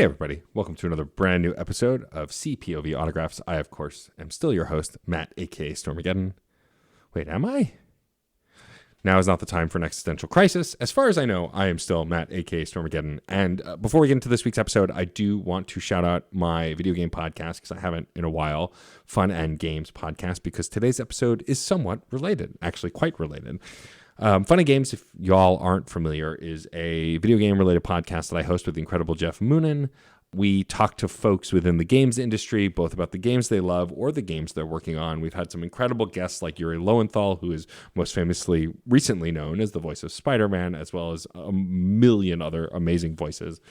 Hey everybody, welcome to another brand new episode of CPOV Autographs. I, of course, am still your host, Matt, aka Stormageddon. Wait, am I? Now is not the time for an existential crisis. As far as I know, I am still Matt, aka Stormageddon. And before we get into this week's episode, I do want to shout out my video game podcast, because I haven't in a while, Fun and Games podcast, because today's episode is somewhat related, actually quite related. Fun and Games, if y'all aren't familiar, is a video game related podcast that I host with the incredible Jeff Moonen. We talk to folks within the games industry, both about the games they love or the games they're working on. We've had some incredible guests like Yuri Lowenthal, who is most famously recently known as the voice of Spider-Man, as well as a million other amazing voices.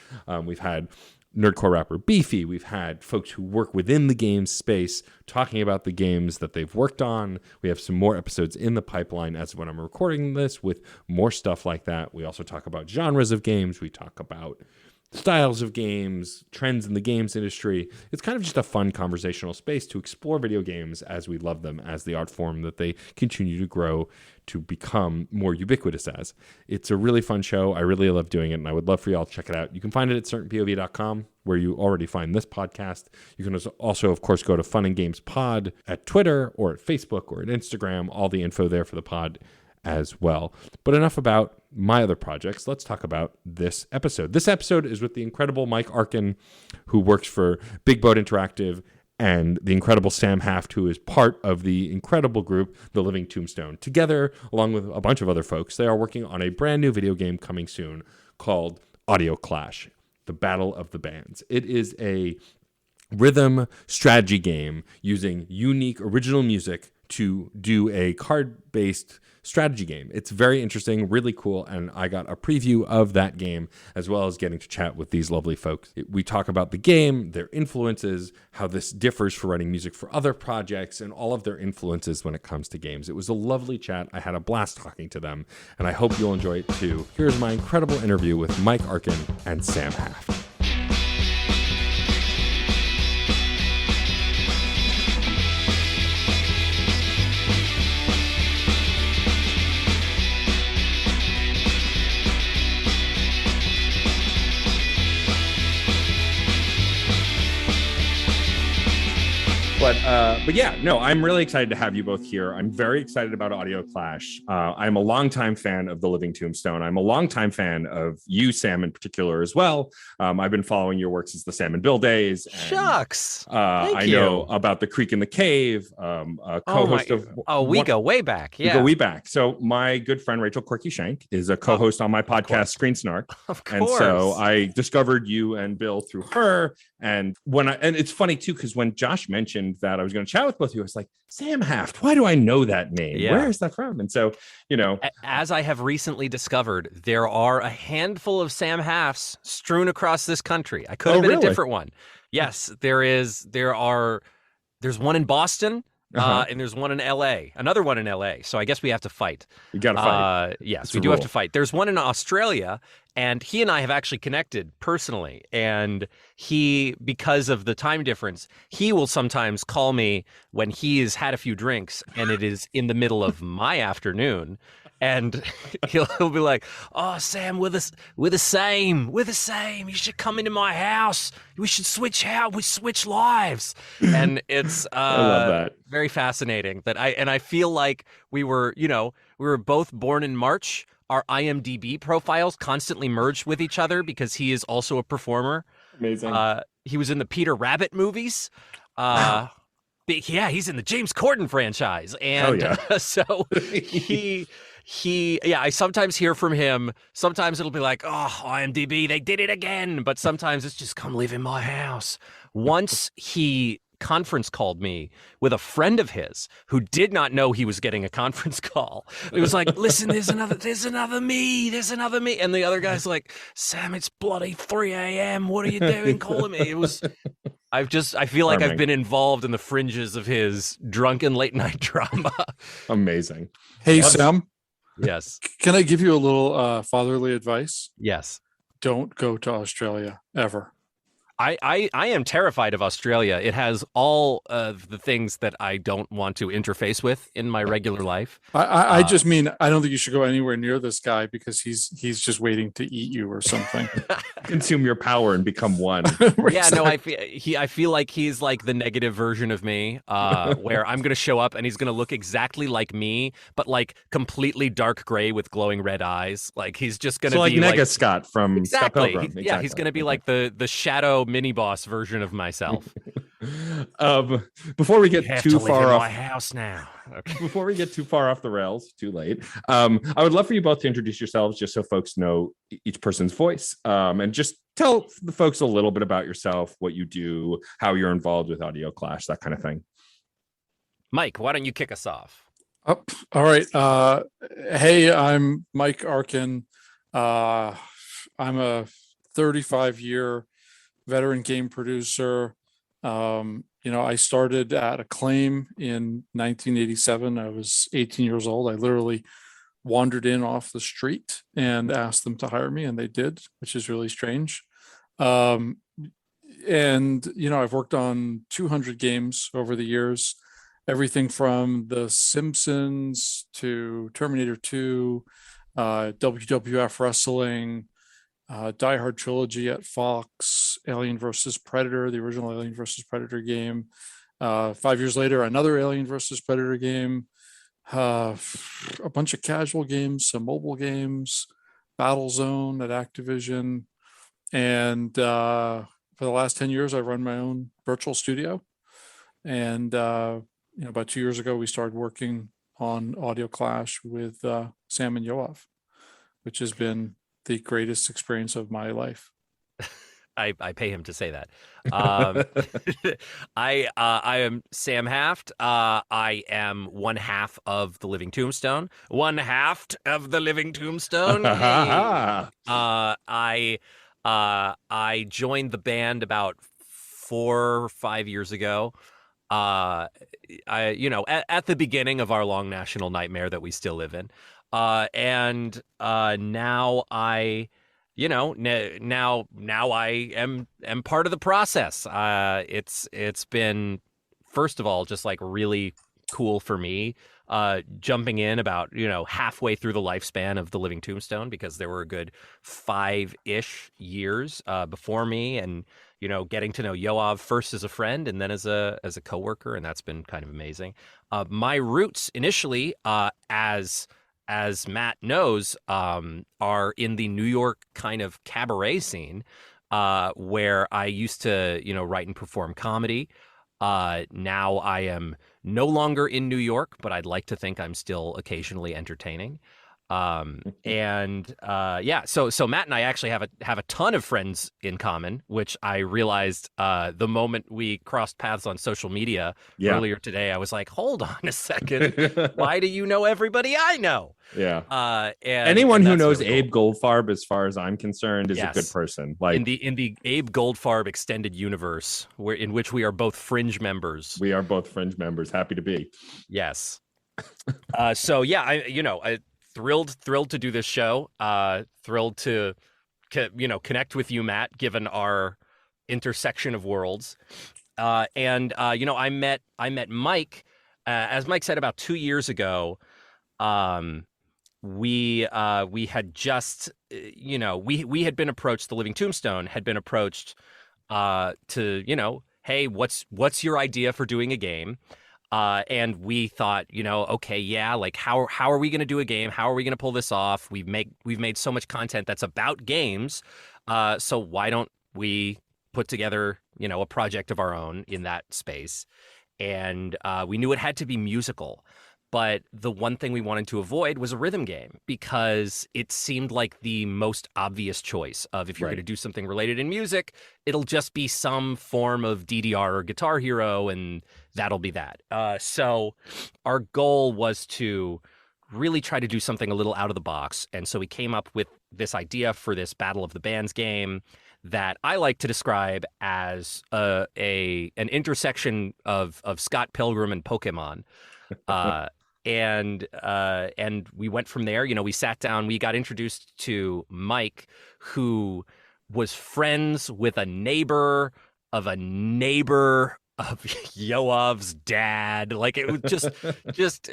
We've had nerdcore rapper Beefy. We've had folks who work within the games space talking about the games that they've worked on. We have some more episodes in the pipeline as of when I'm recording this with more stuff like that. We also talk about genres of games. We talk about styles of games, trends in the games industry. It's kind of just a fun conversational space to explore video games as we love them, as the art form that they continue to grow to become more ubiquitous as. It's a really fun show. I really love doing it, and I would love for y'all to check it out. You can find it at certainpov.com, where you already find this podcast. You can also, of course, go to Fun and Games Pod at Twitter or at Facebook or at Instagram. All the info there for the pod as well. But enough about my other projects. Let's talk about this episode. This episode is with the incredible Mike Arkin, who works for Big Boat Interactive, and the incredible Sam Haft, who is part of the incredible group, The Living Tombstone. Together, along with a bunch of other folks, they are working on a brand new video game coming soon called Audio Clash, The Battle of the Bands. It is a rhythm strategy game using unique original music to do a card-based strategy game. It's very interesting, really cool, and I got a preview of that game as well as getting to chat with these lovely folks. We talk about the game, their influences, how this differs for writing music for other projects, and all of their influences when it comes to games. It was a lovely chat. I had a blast talking to them, and I hope you'll enjoy it too. Here's my incredible interview with Mike Arkin and Sam Haft. But yeah, no, I'm really excited to have you both here. I'm very excited about Audio Clash. I'm a longtime fan of The Living Tombstone. I'm a longtime fan of you, Sam, in particular as well. I've been following your work since the Sam and Bill days. And, Shucks. I know about The Creek in the Cave, co-host we go way back. Yeah. We go way back. So my good friend Rachel Corky Shank is a co-host on my podcast, Screen Snark. Of course. And so I discovered you and Bill through her. And it's funny too, because when Josh mentioned that I was going to chat with both of you, I was like, Sam Haft, why do I know that name? Yeah. Where is that from? And so, as I have recently discovered, there are a handful of Sam Hafts strewn across this country. I could have been a different one. Yes, there's one in Boston. And there's one in LA, another one in LA. So I guess we have to fight. We got to fight. Yes, we do have to fight. There's one in Australia, and he and I have actually connected personally. And he, because of the time difference, he will sometimes call me when he has had a few drinks and it is in the middle of my afternoon. And he'll be like, "Oh, Sam, we're the same. You should come into my house. We should switch lives." And it's I love that. Very fascinating that I feel like we were both born in March. Our IMDb profiles constantly merged with each other because he is also a performer. Amazing. He was in the Peter Rabbit movies. Wow. Yeah, he's in the James Corden franchise, and so I sometimes hear from him. Sometimes it'll be like, "Oh, IMDb, they did it again," but sometimes it's just, "Come live in my house." Once he conference called me with a friend of his who did not know he was getting a conference call. It was like, "Listen, there's another me, and the other guy's like, "Sam, it's bloody 3 a.m. What are you doing calling me?" It was. I feel like I've been involved in the fringes of his drunken late night drama. Amazing. Hey, Sam. Yes. Can I give you a little fatherly advice? Yes. Don't go to Australia ever. I am terrified of Australia. It has all of the things that I don't want to interface with in my regular life. I just mean I don't think you should go anywhere near this guy because he's just waiting to eat you or something. Consume your power and become one. Yeah, no, I feel like he's like the negative version of me, where I'm gonna show up and he's gonna look exactly like me, but like completely dark gray with glowing red eyes. Like he's just gonna like be Nega like Scott from exactly. Scott Pilgrim. Exactly. Yeah, he's gonna be like the shadow mini boss version of myself. Before we get too far off my house now. Okay. Before we get too far off the rails, too late. I would love for you both to introduce yourselves, just so folks know each person's voice, and just tell the folks a little bit about yourself, what you do, how you're involved with Audio Clash, that kind of thing. Mike, why don't you kick us off? Oh, all right. Hey, I'm Mike Arkin. I'm a 35-year veteran game producer. I started at Acclaim in 1987. I was 18 years old. I literally wandered in off the street and asked them to hire me, and they did, which is really strange. I've worked on 200 games over the years, everything from The Simpsons to Terminator 2, WWF Wrestling, Die Hard trilogy at Fox, Alien versus Predator, the original Alien versus Predator game. 5 years later, another Alien versus Predator game, a bunch of casual games, some mobile games, Battlezone at Activision. And for the last 10 years, I've run my own virtual studio. And, about 2 years ago, we started working on Audio Clash with Sam and Yoav, which has been the greatest experience of my life. I pay him to say that. I am Sam Haft. I am one half of the Living Tombstone. One half of the Living Tombstone. I joined the band about 4 or 5 years ago. At the beginning of our long national nightmare that we still live in. And now I am part of the process. It's been, first of all, just like really cool for me, jumping in about, halfway through the lifespan of the Living Tombstone, because there were a good 5-ish years before me, and getting to know Yoav first as a friend and then as a coworker, and that's been kind of amazing. My roots initially, as Matt knows, are in the New York kind of cabaret scene, where I used to, write and perform comedy. Now I am no longer in New York, but I'd like to think I'm still occasionally entertaining. So Matt and I actually have a ton of friends in common, which I realized the moment we crossed paths on social media earlier today. I was like, hold on a second, why do you know everybody I know? Yeah. Anyone who knows really Abe Goldfarb, as far as I'm concerned, is a good person. Like in the Abe Goldfarb extended universe, in which we are both fringe members. We are both fringe members. Happy to be. Yes. I thrilled to do this show. Thrilled to connect with you, Matt, given our intersection of worlds. I met Mike, as Mike said, about 2 years ago. We had just, we had been approached, the Living Tombstone had been approached to, hey, what's your idea for doing a game? And we thought, okay, yeah, like how are we going to do a game? How are we going to pull this off? We've made so much content that's about games. So why don't we put together, a project of our own in that space? And we knew it had to be musical. But the one thing we wanted to avoid was a rhythm game, because it seemed like the most obvious choice of, if you're going to do something related in music, it'll just be some form of DDR or Guitar Hero, and that'll be that. So our goal was to really try to do something a little out of the box. And so we came up with this idea for this Battle of the Bands game that I like to describe as an intersection of Scott Pilgrim and Pokemon. And we went from there. We sat down, we got introduced to Mike, who was friends with a neighbor of a neighbor of Yoav's dad. Like it was just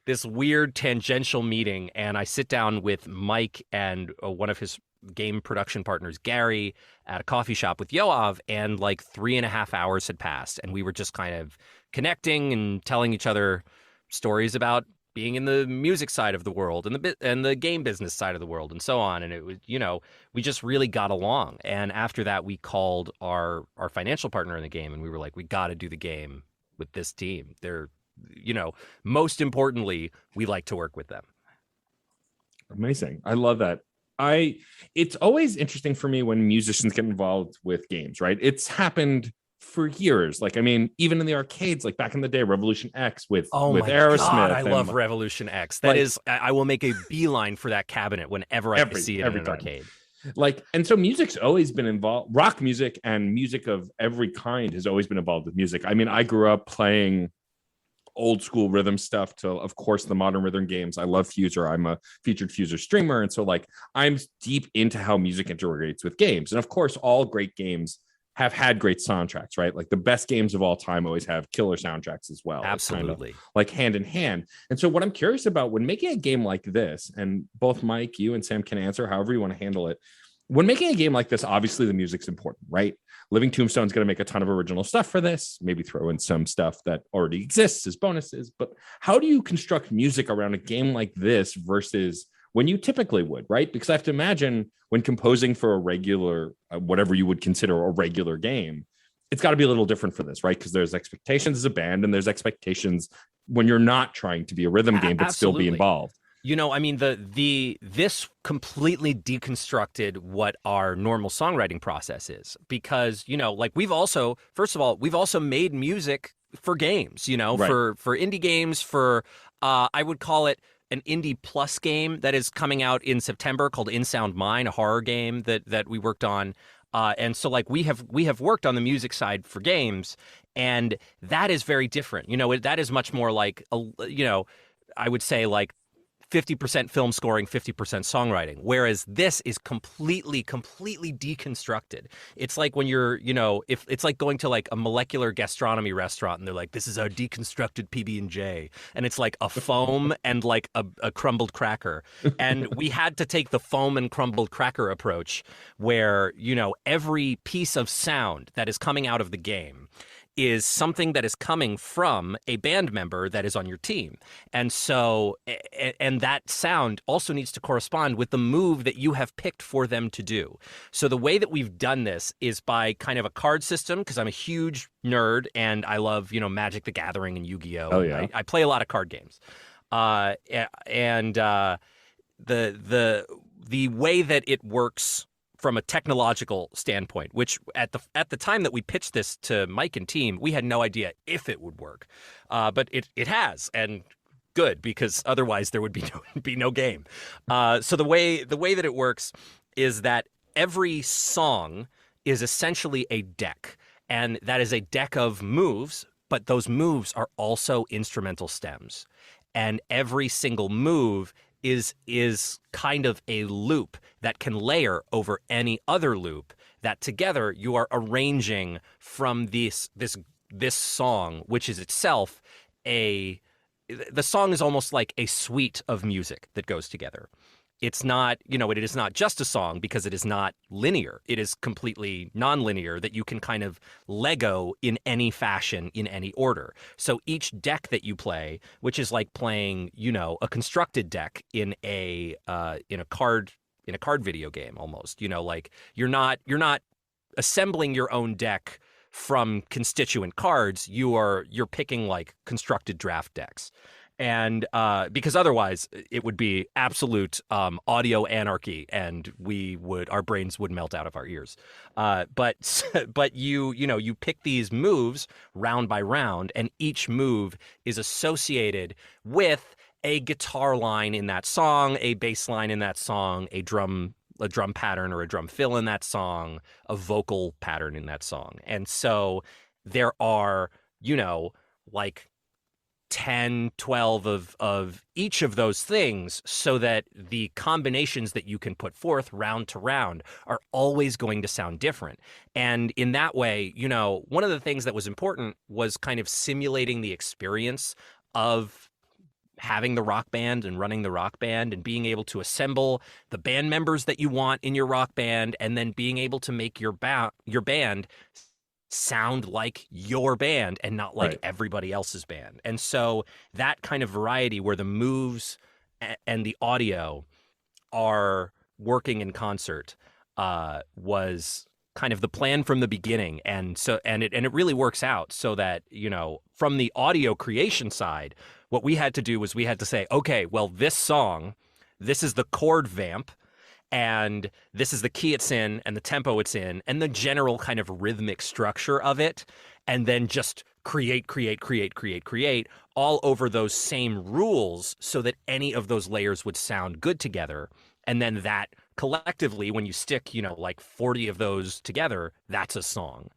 this weird tangential meeting. And I sit down with Mike and one of his game production partners, Gary, at a coffee shop with Yoav, and like 3.5 hours had passed, and we were just kind of connecting and telling each other stories about being in the music side of the world and the game business side of the world and so on. And it was, we just really got along. And after that, we called our financial partner in the game, and we were like, we got to do the game with this team. They're, most importantly, we like to work with them. Amazing. I love that. It's always interesting for me when musicians get involved with games, right? It's happened for years. Like, I mean, even in the arcades, like back in the day, Revolution X with Aerosmith. God, I love Revolution X. That is, I will make a beeline for that cabinet whenever I see it in an arcade. Like, and so music's always been involved. Rock music and music of every kind has always been involved with music. I mean, I grew up playing old school rhythm stuff to, of course, the modern rhythm games. I love Fuser. I'm a featured Fuser streamer. And so like, I'm deep into how music integrates with games. And of course, all great games have had great soundtracks, right? Like the best games of all time always have killer soundtracks as well. Absolutely. Kind of like hand in hand. And so what I'm curious about when making a game like this, and both Mike, you and Sam can answer however you want to handle it. When making a game like this, obviously the music's important, right? Living Tombstone's going to make a ton of original stuff for this, maybe throw in some stuff that already exists as bonuses. But how do you construct music around a game like this versus when you typically would, right? Because I have to imagine when composing for a regular, whatever you would consider a regular game, it's got to be a little different for this, right? Because there's expectations as a band, and there's expectations when you're not trying to be a rhythm game, but still be involved. I mean, this completely deconstructed what our normal songwriting process is, because, like we've also made music for games, right. for indie games, for I would call it an indie plus game that is coming out in September called In Sound Mine, a horror game that we worked on. And so like we have worked on the music side for games, and that is very different. That is much more like, I would say like 50% film scoring, 50% songwriting, whereas this is completely deconstructed. It's like when you're, if it's like going to like a molecular gastronomy restaurant and they're like, this is our deconstructed PB&J, and it's like a foam and like a crumbled cracker. And we had to take the foam and crumbled cracker approach where, every piece of sound that is coming out of the game is something that is coming from a band member that is on your team. And so, and that sound also needs to correspond with the move that you have picked for them to do. So the way that we've done this is by kind of a card system, because I'm a huge nerd and I love, Magic the Gathering and Yu-Gi-Oh! Oh, yeah. I play a lot of card games. The way that it works from a technological standpoint, which at the time that we pitched this to Mike and team, we had no idea if it would work, but it has, and good, because otherwise there would be no game. So the way that it works is that every song is essentially a deck, and that is a deck of moves, but those moves are also instrumental stems, and every single move is kind of a loop that can layer over any other loop, that together you are arranging from this song, which is itself the song is almost like a suite of music that goes together. It's not, it is not just a song because it is not linear. It is completely non-linear, that you can kind of Lego in any fashion, in any order. So each deck that you play, which is like playing, a constructed deck in a card video game almost, like you're not assembling your own deck from constituent cards. You're picking like constructed draft decks. And because otherwise it would be absolute audio anarchy, and our brains would melt out of our ears. But you pick these moves round by round, and each move is associated with a guitar line in that song, a bass line in that song, a drum pattern or a drum fill in that song, a vocal pattern in that song. And so there are, like 10, 12 of each of those things, so that the combinations that you can put forth round to round are always going to sound different. And in that way, one of the things that was important was kind of simulating the experience of having the rock band and running the rock band and being able to assemble the band members that you want in your rock band, and then being able to make your band sound like your band and not like everybody else's band. And so that kind of variety where the moves and the audio are working in concert was kind of the plan from the beginning. And it really works out, so that, from the audio creation side, what we had to do was we had to say, okay, well, this song, this is the chord vamp, and this is the key it's in and the tempo it's in and the general kind of rhythmic structure of it. And then just create all over those same rules, so that any of those layers would sound good together. And then that collectively, when you stick, like 40 of those together, that's a song.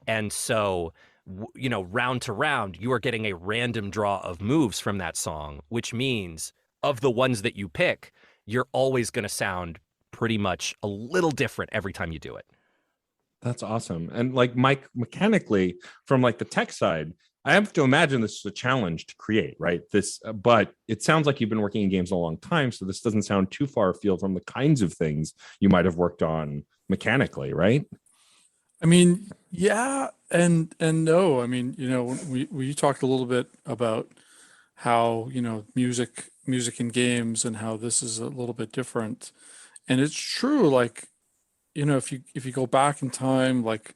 And so, round to round, you are getting a random draw of moves from that song, which means of the ones that you pick, you're always going to sound pretty much a little different every time you do it. That's awesome. And like Mike, mechanically, from like the tech side, I have to imagine this is a challenge to create, right? But it sounds like you've been working in games a long time, so this doesn't sound too far afield from the kinds of things you might have worked on mechanically, right? I mean, yeah, and no. I mean, we talked a little bit about how, music in games, and how this is a little bit different. And it's true, like, if you go back in time, like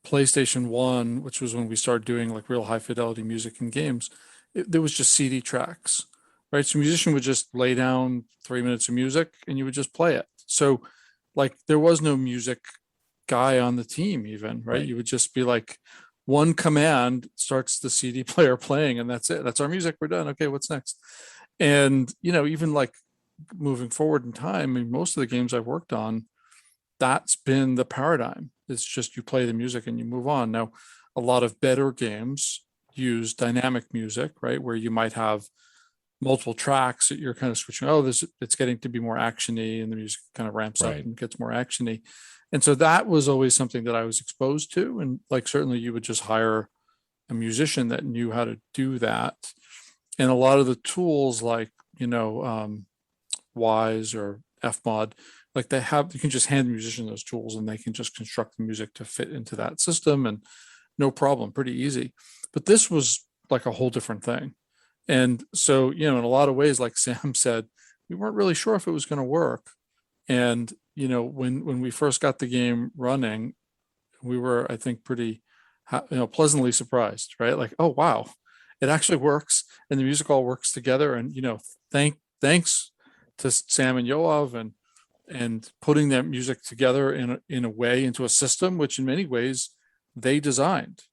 PlayStation 1, which was when we started doing like real high fidelity music in games, there was just CD tracks, right? So a musician would just lay down 3 minutes of music and you would just play it. So like there was no music guy on the team even, right? You would just be like, one command starts the CD player playing, and that's it. That's our music. We're done. Okay, what's next? And, even like moving forward in time, I mean, most of the games I've worked on, that's been the paradigm. It's just you play the music and you move on. Now, a lot of better games use dynamic music, right? Where you might have multiple tracks that you're kind of switching. Oh, it's getting to be more actiony, and the music kind of ramps up and gets more actiony. And so that was always something that I was exposed to. And like, certainly you would just hire a musician that knew how to do that. And a lot of the tools like, Wise or Fmod, like you can just hand the musician those tools and they can just construct the music to fit into that system, and no problem, pretty easy. But this was like a whole different thing. And so, in a lot of ways, like Sam said, we weren't really sure if it was going to work. And, when we first got the game running, we were, I think, pretty, pleasantly surprised, right? Like, oh, wow, it actually works, and the music all works together. And, thanks to Sam and Yoav and putting that music together in a way into a system, which in many ways they designed.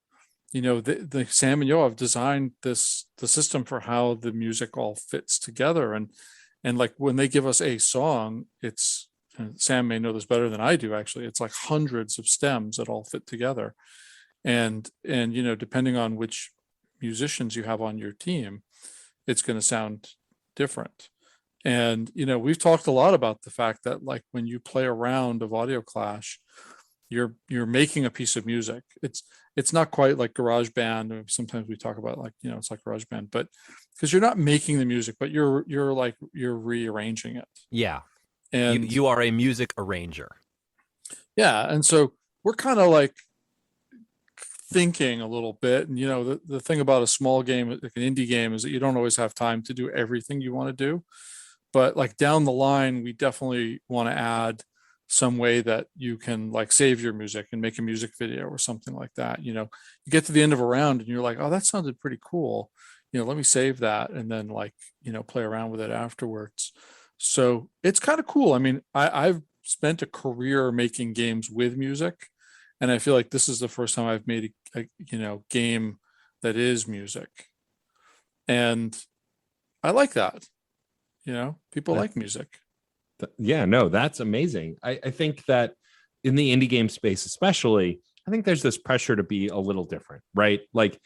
The Sam and Yoav designed the system for how the music all fits together. And like when they give us a song, it's, and Sam may know this better than I do, actually, it's like hundreds of stems that all fit together. And depending on which musicians you have on your team, it's going to sound different. And, we've talked a lot about the fact that like when you play a round of Audio Clash, you're making a piece of music. It's not quite like GarageBand. Sometimes we talk about like, it's like GarageBand, but because you're not making the music, but you're rearranging it. Yeah. And you are a music arranger. Yeah. And so we're kind of like thinking a little bit. And, the thing about a small game, like an indie game, is that you don't always have time to do everything you want to do. But like down the line, we definitely want to add some way that you can like save your music and make a music video or something like that. You get to the end of a round and you're like, oh, that sounded pretty cool. Let me save that and then like, play around with it afterwards. So it's kind of cool. I mean, I've spent a career making games with music, and I feel like this is the first time I've made a game that is music. And I like that. People like music. Yeah, no, that's amazing. I think that in the indie game space, especially, I think there's this pressure to be a little different, right? Like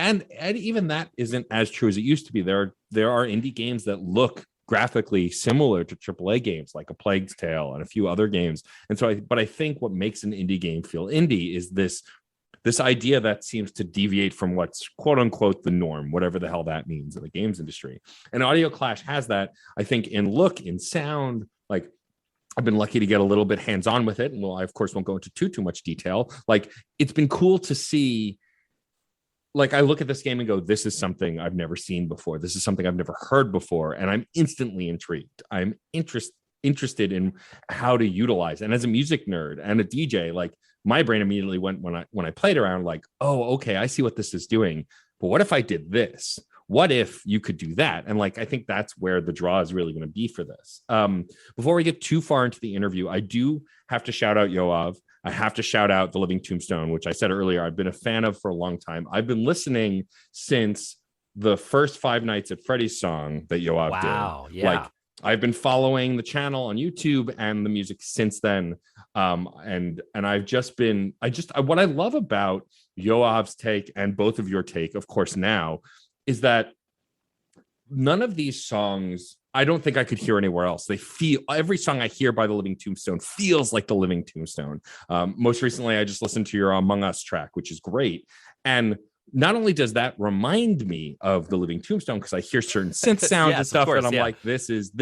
and even that isn't as true as it used to be. There are indie games that look graphically similar to AAA games, like A Plague's Tale and a few other games. And so, but I think what makes an indie game feel indie is this idea that seems to deviate from what's quote unquote the norm, whatever the hell that means in the games industry. And Audio Clash has that, I think, in look, in sound. Like, I've been lucky to get a little bit hands-on with it. And well, I of course won't go into too much detail. Like, it's been cool to see. Like, I look at this game and go, this is something I've never seen before. This is something I've never heard before. And I'm instantly intrigued. I'm interested in how to utilize. And as a music nerd and a DJ, like, my brain immediately went when I played around, like, oh, okay, I see what this is doing. But what if I did this? What if you could do that? And like, I think that's where the draw is really going to be for this. Before we get too far into the interview, I do have to shout out Yoav. I have to shout out The Living Tombstone, which I said earlier, I've been a fan of for a long time. I've been listening since the first Five Nights at Freddy's song that Yoav did. Wow, yeah. Like, I've been following the channel on YouTube and the music since then. And I've just been, what I love about Yoav's take and both of your take, of course, now, is that none of these songs, I don't think I could hear anywhere else. They feel, every song I hear by The Living Tombstone feels like The Living Tombstone. Most recently, I just listened to your Among Us track, which is great. And not only does that remind me of The Living Tombstone, because I hear certain synth sounds and stuff, and I'm like, this is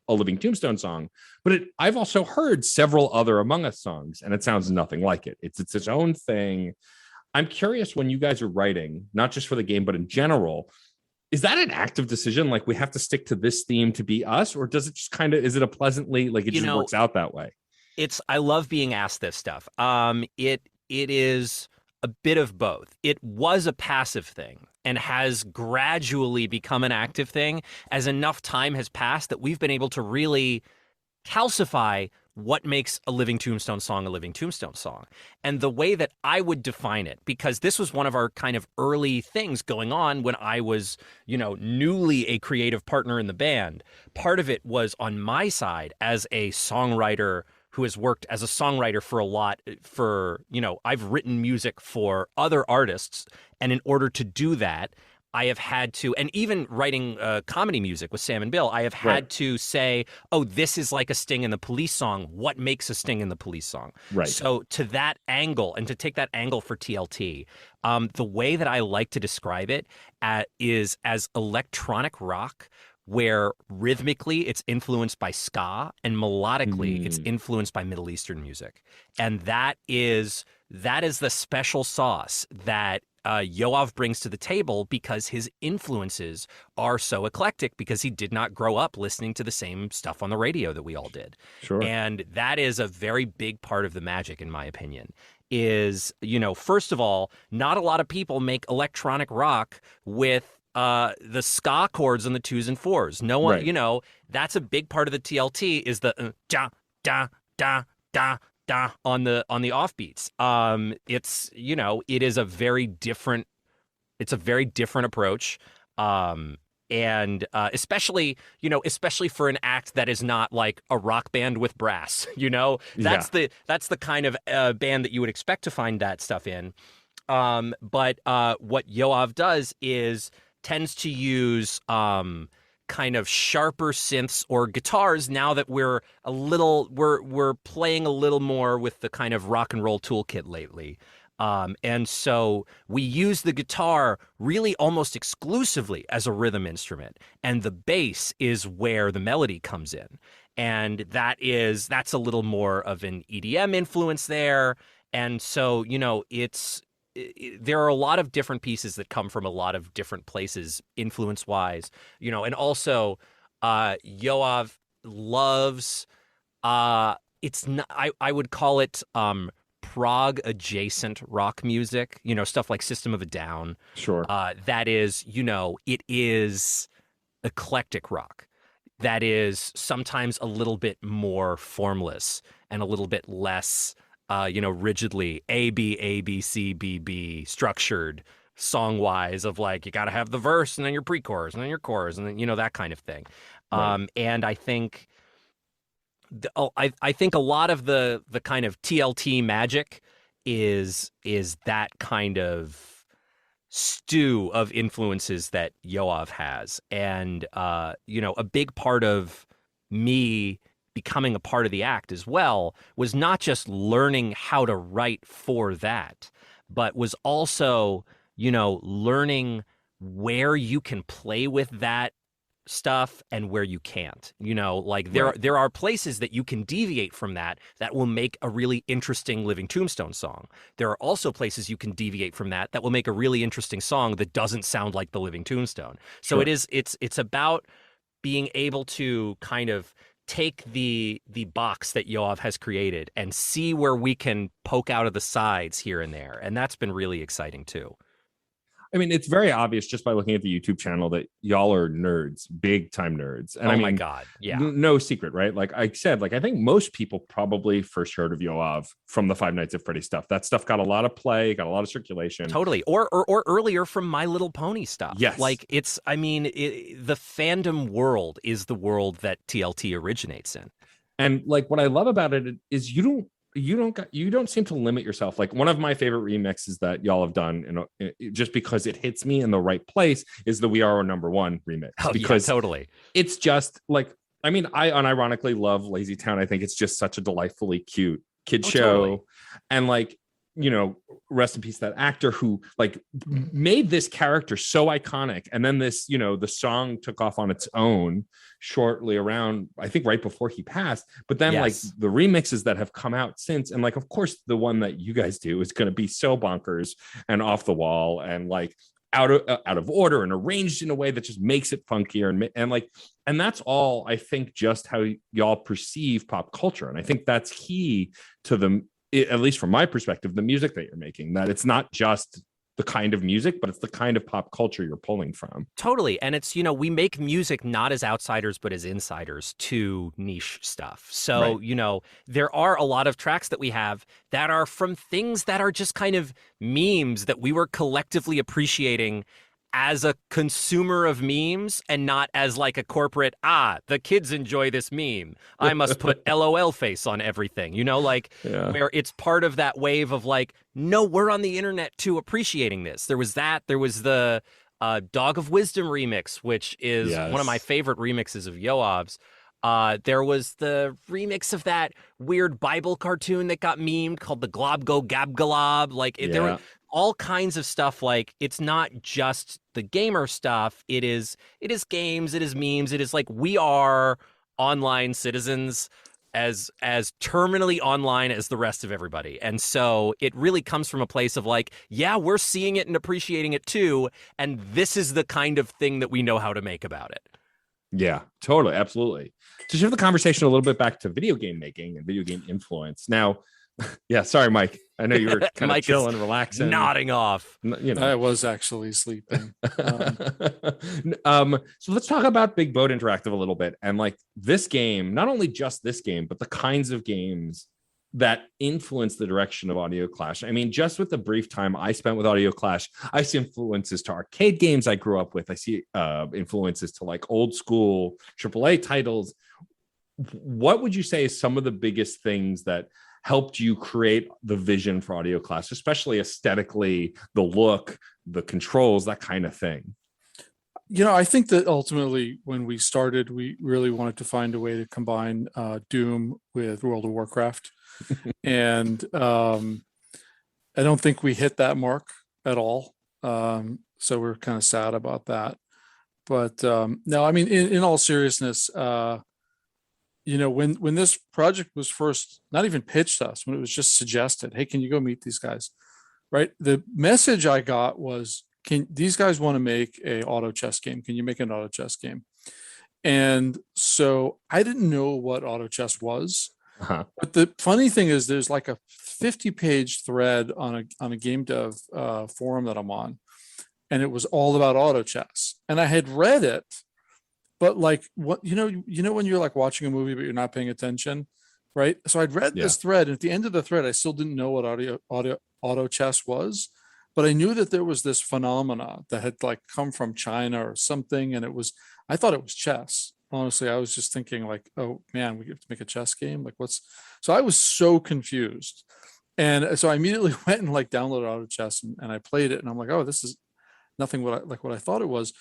a Living Tombstone song. But I've also heard several other Among Us songs, and it sounds nothing like it. It's its own thing. I'm curious, when you guys are writing, not just for the game, but in general, is that an active decision? Like, we have to stick to this theme to be us, or does it just kind of, is it a pleasantly, like, it just works out that way? I love being asked this stuff. It is a bit of both. It was a passive thing and has gradually become an active thing as enough time has passed that we've been able to really calcify what makes a Living Tombstone song a Living Tombstone song. And the way that I would define it, because this was one of our kind of early things going on when I was, newly a creative partner in the band, part of it was on my side as a songwriter who has worked as a songwriter I've written music for other artists. And in order to do that, I have had to, and even writing comedy music with Sam and Bill, I have had to say, oh, this is like a Sting and the Police song. What makes a Sting and the Police song? Right. So to that angle, and to take that angle for TLT, the way that I like to describe it is as electronic rock, where rhythmically it's influenced by ska and melodically it's influenced by Middle Eastern music. And that is the special sauce that Yoav brings to the table, because his influences are so eclectic, because he did not grow up listening to the same stuff on the radio that we all did. Sure. And that is a very big part of the magic, in my opinion, is, first of all, not a lot of people make electronic rock with the ska chords on the 2s and 4s. No one, that's a big part of the TLT, is the da da da da da on the offbeats. It is a very different approach. And especially for an act that is not like a rock band with brass, that's the kind of band that you would expect to find that stuff in. But what Yoav does is tends to use kind of sharper synths or guitars, now that we're playing a little more with the kind of rock and roll toolkit lately. And so we use the guitar really almost exclusively as a rhythm instrument, and the bass is where the melody comes in. And that's a little more of an EDM influence there. And so, there are a lot of different pieces that come from a lot of different places influence-wise, and also Yoav loves, it's not, I would call it prog adjacent rock music, stuff like System of a Down. Sure. That is, it is eclectic rock. That is sometimes a little bit more formless and a little bit less rigidly A, B, C, B structured song-wise, of like, you got to have the verse and then your pre-chorus and then your chorus and then, that kind of thing. Right. And I think I think a lot of the kind of TLT magic is that kind of stew of influences that Yoav has. And, a big part of me becoming a part of the act as well was not just learning how to write for that, but was also, learning where you can play with that stuff and where you can't. There are places that you can deviate from that will make a really interesting Living Tombstone song. There are also places you can deviate from that will make a really interesting song that doesn't sound like the Living Tombstone. So Sure. it's about being able to kind of take the box that Yoav has created and see where we can poke out of the sides here and there. And that's been really exciting too. I mean, it's very obvious just by looking at the YouTube channel that y'all are nerds, big time nerds. And oh I mean, my God. Yeah. No secret, right? Like I said, like I think most people probably first heard of Yoav from the Five Nights at Freddy's stuff. That stuff got a lot of play, got a lot of circulation. Totally. Or earlier from My Little Pony stuff. Yes. Like the fandom world is the world that TLT originates in. And like what I love about it is you don't seem to limit yourself. Like one of my favorite remixes that y'all have done, just because it hits me in the right place, is the "We Are Our Number One" remix. Because totally. It's just like, I mean, I unironically love Lazy Town. I think it's just such a delightfully cute kid show. Totally. And like, rest in peace, that actor who like made this character so iconic. And then this, the song took off on its own shortly around, I think right before he passed. But then like the remixes that have come out since, and like, of course, the one that you guys do is going to be so bonkers and off the wall and like out of order and arranged in a way that just makes it funkier and that's all, I think, just how y'all perceive pop culture. And I think that's key to at least from my perspective, the music that you're making, that it's not just the kind of music, but it's the kind of pop culture you're pulling from. Totally. And it's, we make music not as outsiders, but as insiders to niche stuff. So, Right. There are a lot of tracks that we have that are from things that are just kind of memes that we were collectively appreciating as a consumer of memes and not as like a corporate, the kids enjoy this meme, I must put LOL face on everything, where it's part of that wave of like, no, we're on the internet too appreciating this. There was the Dog of Wisdom remix, which is one of my favorite remixes of Yoav's. There was the remix of that weird Bible cartoon that got memed called the Glob Go Gab Galob. There were all kinds of stuff. Like, it's not just the gamer stuff. It is games. It is memes. It is like, we are online citizens as terminally online as the rest of everybody. And so it really comes from a place of like, yeah, we're seeing it and appreciating it too. And this is the kind of thing that we know how to make about it. Yeah, totally. Absolutely. To shift the conversation a little bit back to video game making and video game influence. Now, sorry, Mike. I know you were kind of chilling, relaxing, nodding off. I was actually sleeping. So let's talk about Big Boat Interactive a little bit. And like this game, not only just this game, but the kinds of games that influence the direction of Audio Clash. I mean, just with the brief time I spent with Audio Clash, I see influences to arcade games I grew up with. I see influences to like old school AAA titles. What would you say is some of the biggest things that helped you create the vision for Audio Clash, especially aesthetically, the look, the controls, that kind of thing? I think that ultimately when we started, we really wanted to find a way to combine Doom with World of Warcraft. And I don't think we hit that mark at all. So we're kind of sad about that. But no, I mean, in all seriousness, when this project was first not even pitched us, when it was just suggested, hey, can you go meet these guys? Right. The message I got was, these guys want to make a auto chess game? Can you make an auto chess game? And so I didn't know what auto chess was. Uh-huh. But the funny thing is, there's like a 50-page thread on a game dev forum that I'm on, and it was all about auto chess. And I had read it, but like, what when you're like watching a movie but you're not paying attention, right? So I'd read this thread, and at the end of the thread, I still didn't know what auto chess was, but I knew that there was this phenomena that had like come from China or something, and I thought it was chess. Honestly, I was just thinking like, oh man, we have to make a chess game. Like so I was so confused. And so I immediately went and like downloaded Auto Chess and I played it, and I'm like, oh, this is nothing what I thought it was.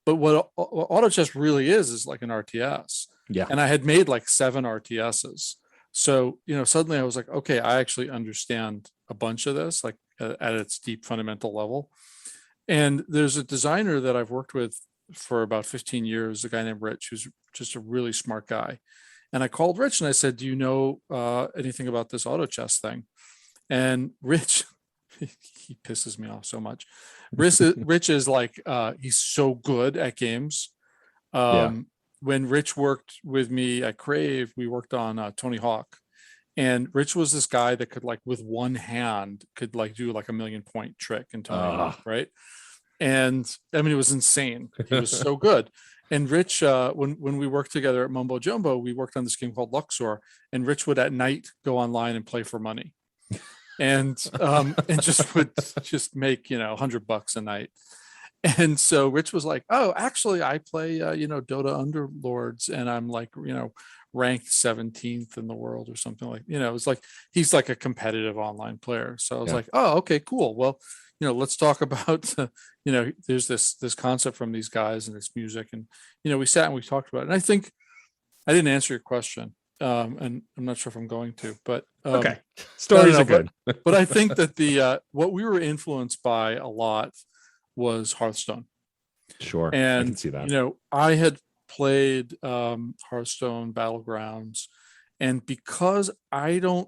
But what auto chess really is like an RTS. Yeah. And I had made like 7 RTSs. So, suddenly I was like, okay, I actually understand a bunch of this, like at its deep fundamental level. And there's a designer that I've worked with for about 15 years, a guy named Rich, who's just a really smart guy. And I called Rich and I said, do you know anything about this auto chess thing? And Rich, he pisses me off so much. Rich is like, he's so good at games. When Rich worked with me at Crave, we worked on Tony Hawk, and Rich was this guy that could like with one hand could like do like a 1,000,000-point trick in Tony Hawk, right? And I mean, it was insane. He was so good. And Rich, when we worked together at Mumbo Jumbo, we worked on this game called Luxor, and Rich would at night go online and play for money, and just would just make $100 a night. And so Rich was like, oh, actually I play Dota Underlords, and I'm like ranked 17th in the world or something, like it's like he's like a competitive online player. So I was like, oh, okay, cool. Well, let's talk about there's this concept from these guys and this music, and we sat and we talked about it. And I think I didn't answer your question, and I'm not sure if I'm going to, but okay, stories are good. But I think that the what we were influenced by a lot was Hearthstone. Sure, and I can see that. I had played Hearthstone Battlegrounds, and because I don't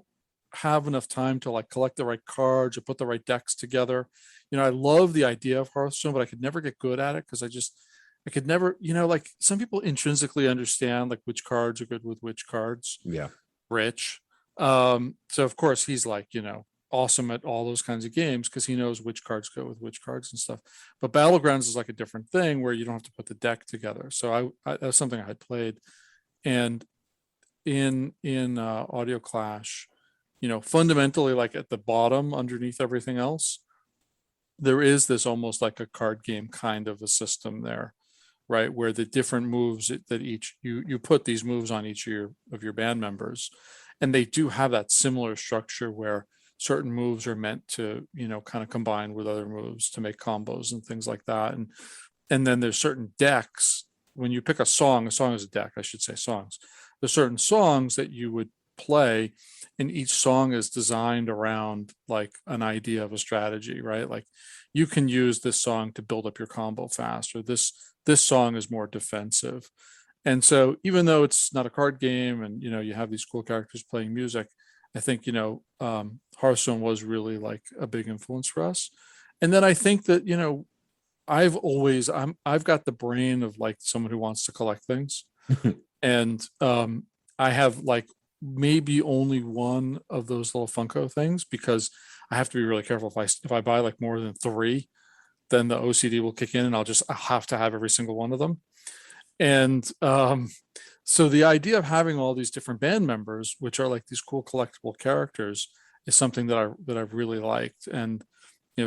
have enough time to like collect the right cards or put the right decks together, I love the idea of Hearthstone, but I could never get good at it because I could never, like some people intrinsically understand like which cards are good with which cards. Yeah. Rich. So of course he's like, awesome at all those kinds of games because he knows which cards go with which cards and stuff. But Battlegrounds is like a different thing where you don't have to put the deck together. So I that's something I had played. And in Audio Clash, fundamentally, like at the bottom underneath everything else, there is this almost like a card game kind of a system there, right? Where the different moves that each you put these moves on each of your band members, and they do have that similar structure where certain moves are meant to kind of combine with other moves to make combos and things like that. And then there's certain decks. When you pick a song is a deck, I should say songs. There's certain songs that you would play, and each song is designed around like an idea of a strategy, right? Like you can use this song to build up your combo faster. This song is more defensive. And so even though it's not a card game and you have these cool characters playing music, I think Hearthstone was really like a big influence for us. And then I think that I've got the brain of like someone who wants to collect things. And I have like maybe only one of those little Funko things because I have to be really careful. If I buy like more than 3, then the OCD will kick in and I'll have to have every single one of them. And so the idea of having all these different band members, which are like these cool collectible characters, is something that I've really liked, and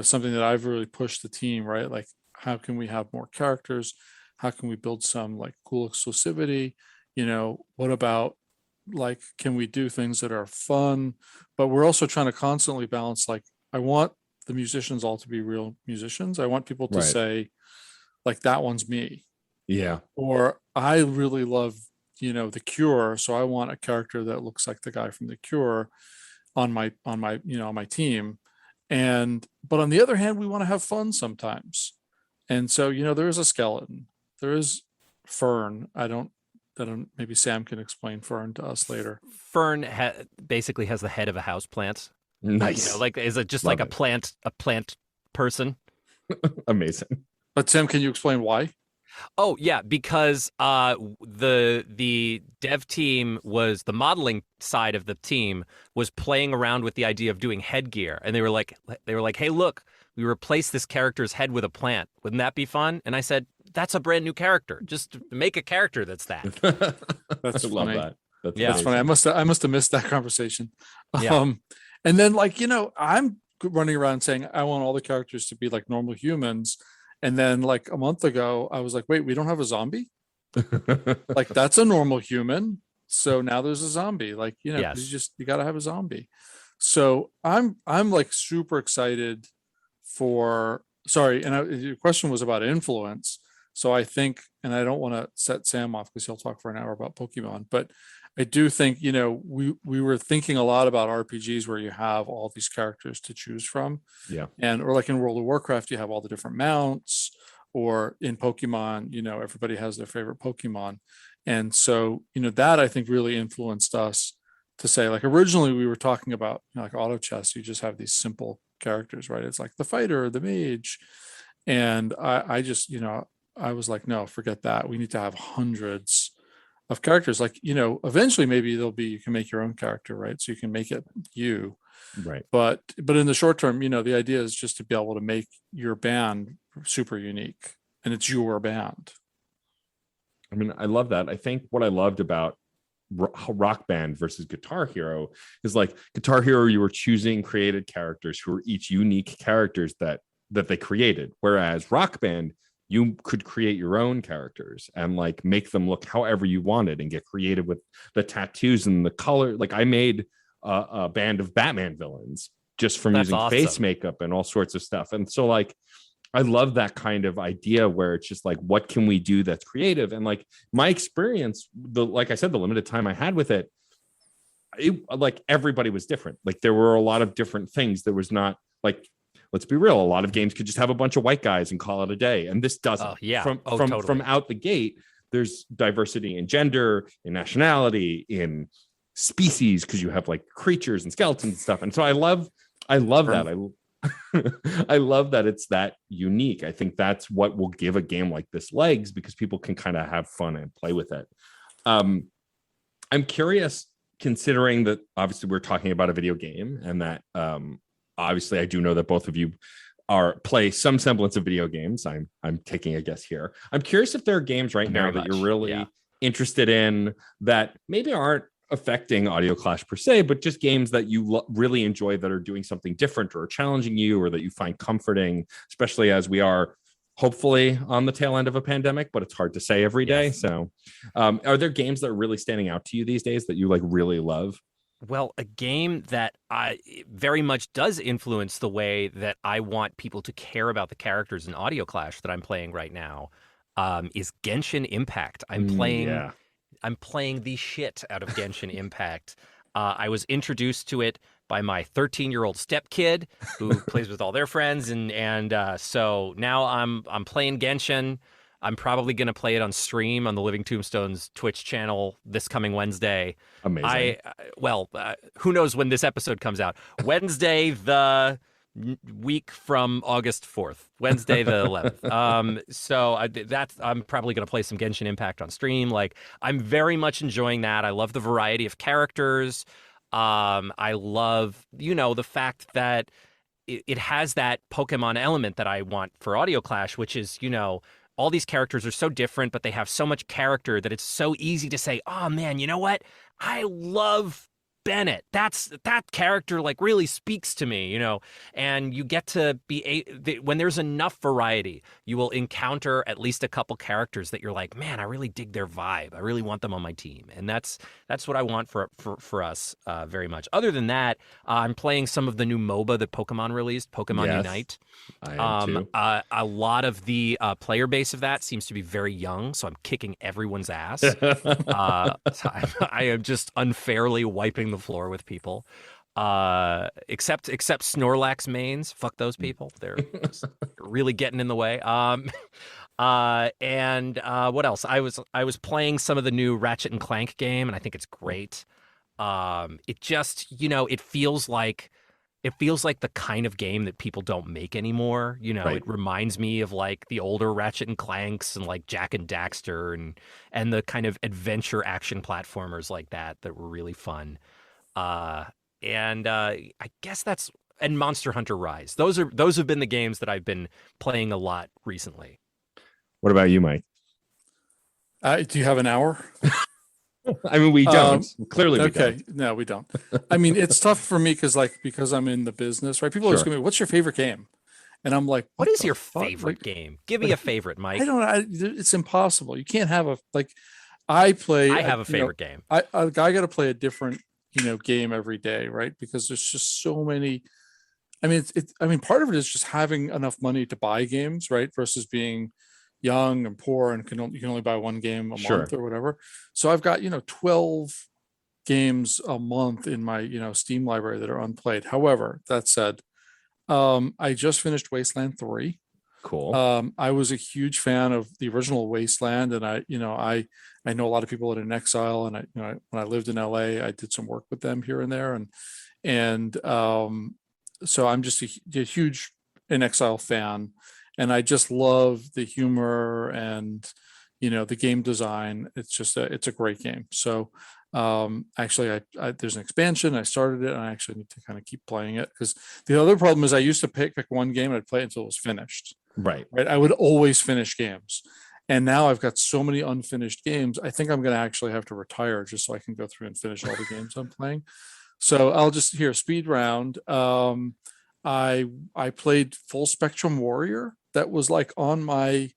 something that I've really pushed the team, right? Like, how can we have more characters? How can we build some like cool exclusivity? What about like, can we do things that are fun? But we're also trying to constantly balance, like, I want the musicians all to be real musicians. I want people to say, like, that one's me. Yeah. Or I really love, The Cure, so I want a character that looks like the guy from The Cure on my team. But on the other hand, we want to have fun sometimes. And so, there is a skeleton. There is Fern. Maybe Sam can explain Fern to us later. Fern basically has the head of a house plant. Nice. Like, is it just Love like it. a plant person? Amazing. But Sam, can you explain why? Oh yeah, because the dev team the modeling side of the team was playing around with the idea of doing headgear, and they were like, hey, look, we replace this character's head with a plant. Wouldn't that be fun? And I said, that's a brand new character. Just make a character that's that. That's funny. Love that. That's funny. I must have missed that conversation. Yeah. And then I'm running around saying I want all the characters to be like normal humans. And then like a month ago, I was like, wait, we don't have a zombie? Like, that's a normal human. So now there's a zombie. Like, yes. you got to have a zombie. So I'm like super excited for sorry, and your question was about influence. So I think, and I don't want to set Sam off because he'll talk for an hour about Pokemon, but I do think, we were thinking a lot about RPGs where you have all these characters to choose from. Yeah. And or like in World of Warcraft, you have all the different mounts, or in Pokemon, everybody has their favorite Pokemon. And so, that I think really influenced us to say, like, originally we were talking about, like auto chess, you just have these simple characters, right? It's like the fighter, the mage. And I just, I was like, no, forget that. We need to have hundreds of characters. Like, eventually maybe you can make your own character, right? So you can make it you. Right. But in the short term, the idea is just to be able to make your band super unique, and it's your band. I mean, I love that. I think what I loved about Rock Band versus Guitar Hero is, like, Guitar Hero, you were choosing created characters who were each unique characters that they created, whereas Rock Band, you could create your own characters and, like, make them look however you wanted and get creative with the tattoos and the color. Like, I made a band of Batman villains just from That's using face awesome. makeup and all sorts of stuff. And so, like, I love that kind of idea where it's just like, what can we do that's creative? And, like, my experience, like I said, the limited time I had with it, like, everybody was different. Like, there were a lot of different things. There was not, like, let's be real, a lot of games could just have a bunch of white guys and call it a day. And this doesn't. Oh, yeah. From Totally. out the gate, there's diversity in gender, in nationality, in species, because you have, like, creatures and skeletons and stuff. And so I love that. I love that it's that unique. I think that's what will give a game like this legs, because people can kind of have fun and play with it. I'm curious, considering that obviously we're talking about a video game, and that obviously I do know that both of you play some semblance of video games. I'm taking a guess here. I'm curious if there are games right now that you're really interested in that maybe aren't affecting Audio Clash per se, but just games that you really enjoy that are doing something different or challenging you, or that you find comforting, especially as we are hopefully on the tail end of a pandemic, but it's hard to say every day. Yes. So are there games that are really standing out to you these days that you, like, really love? Well, a game that I very much does influence the way that I want people to care about the characters in Audio Clash that I'm playing right now is Genshin Impact. I'm playing the shit out of Genshin Impact. I was introduced to it by my 13-year-old stepkid who plays with all their friends, and so now I'm playing Genshin. I'm probably going to play it on stream on the Living Tombstones Twitch channel this coming Wednesday. Amazing. Who knows when this episode comes out? Wednesday, the week from August 4th, Wednesday the 11th. So I'm probably going to play some Genshin Impact on stream. Like, I'm very much enjoying that. I love the variety of characters. I love, the fact that it has that Pokemon element that I want for Audio Clash, which is, all these characters are so different, but they have so much character that it's so easy to say, oh man, you know what? I love Bennett. That character, like, really speaks to me, and you get to when there's enough variety, you will encounter at least a couple characters that you're like, man, I really dig their vibe. I really want them on my team. And that's what I want for us very much. Other than that, I'm playing some of the new MOBA that Pokemon released, Pokemon Unite. I am too. A lot of the player base of that seems to be very young, so I'm kicking everyone's ass. I am just unfairly wiping the floor with people, except Snorlax mains. Fuck those people. They're just really getting in the way. And what else? I was playing some of the new Ratchet and Clank game, and I think it's great. It just, it feels like the kind of game that people don't make anymore. Right. It reminds me of, like, the older Ratchet and Clanks and, like, Jak and Daxter and the kind of adventure action platformers like that were really fun. And I guess and Monster Hunter Rise. Those have been the games that I've been playing a lot recently. What about you, Mike? Do you have an hour? I mean, we don't. Clearly, we don't. No, we don't. I mean, it's tough for me because I'm in the business, right? People always go, "What's your favorite game?" And I'm like, "What is your fuck? favorite game? Give me a favorite, Mike." I don't. It's impossible. You can't have I have a favorite game. I got to play a different game every day, right? Because there's just so many I mean, I mean, part of it is just having enough money to buy games, right? Versus being young and poor and you can only buy one game a Sure. month or whatever. So I've got, 12 games a month in my, Steam library that are unplayed. However, that said, I just finished Wasteland 3. Cool. I was a huge fan of the original Wasteland, and I know a lot of people in Exile, and when I lived in LA, I did some work with them here and there, and so I'm just a huge In Exile fan, and I just love the humor and the game design. It's a great game. So actually, I there's an expansion. I started it, and I actually need to kind of keep playing it, because the other problem is I used to pick one game and I'd play it until it was finished. Right. I would always finish games, and now I've got so many unfinished games. I think I'm going to actually have to retire just so I can go through and finish all the games I'm playing. So I'll just speed round. I played Full Spectrum Warrior. That was like on my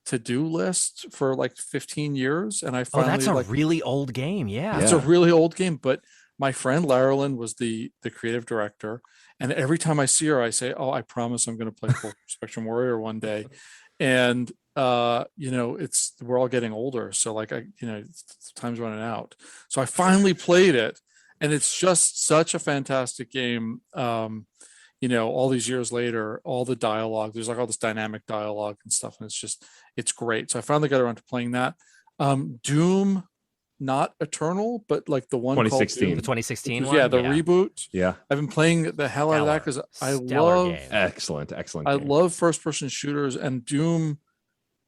to-do list for like 15 years, and I finally that's a really old game. Yeah, it's a really old game, but my friend Laralyn was the creative director, and every time I see her, I say, "Oh, I promise I'm going to play Full Spectrum Warrior one day." And we're all getting older, so like time's running out. So I finally played it, and it's just such a fantastic game. All these years later, all the dialogue, there's like all this dynamic dialogue and stuff, and it's great. So I finally got around to playing that. Doom, not Eternal, but like the one 2016. Doom, the 2016 one, one. The reboot. Yeah, I've been playing the hell out of that because I love game. Excellent I game. love first-person shooters, and Doom.